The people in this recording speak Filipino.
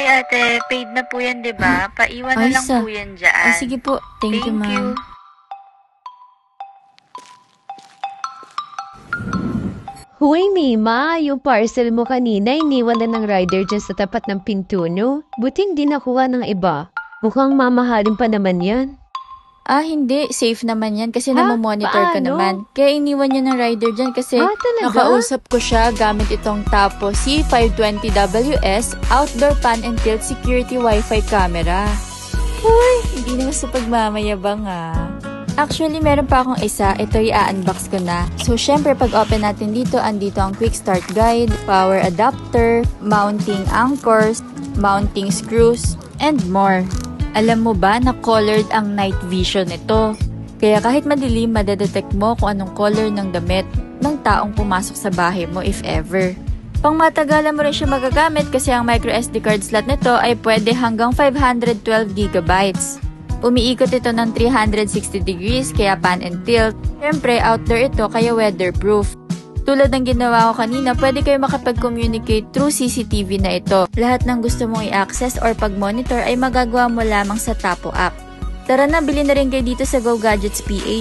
Hi ate, paid na po yan, di ba? Paiwan na Ay, lang po yan dyan. Sige po. Thank you, ma'am. Huwag Mima, yung parcel mo kanina iniwan na ng rider dyan sa tapat ng pinto, no? Buting di nakuha ng iba. Mukhang mamahalin pa naman yan. Hindi. Safe naman yan kasi namomonitor ka Paano? naman. Kaya iniwan niya ng rider dyan kasi Talaga? nakausap ko siya gamit itong Tapo C520WS Outdoor Pan and Tilt Security Wi-Fi camera. Uy, hindi naman sa pagmamayabang Actually, meron pa akong isa. Ito i-unbox ko na. So, syempre, pag open natin dito, andito ang quick start guide, power adapter, mounting anchors, mounting screws, and more. Alam mo ba na colored ang night vision nito? Kaya kahit madilim, madedetect mo kung anong color ng damit ng taong pumasok sa bahay mo if ever. Pang matagalan mo rin siya magagamit kasi ang microSD card slot nito ay pwede hanggang 512GB. Umiikot ito ng 360 degrees kaya pan and tilt. Siyempre, outdoor ito kaya weatherproof. Tulad ng ginawa ko kanina, pwede kayo makapag-communicate through CCTV na ito. Lahat ng gusto mong i-access or pag-monitor ay magagawa mo lamang sa Tapo app. Tara na, bilhin na rin kayo dito sa Go Gadgets PH.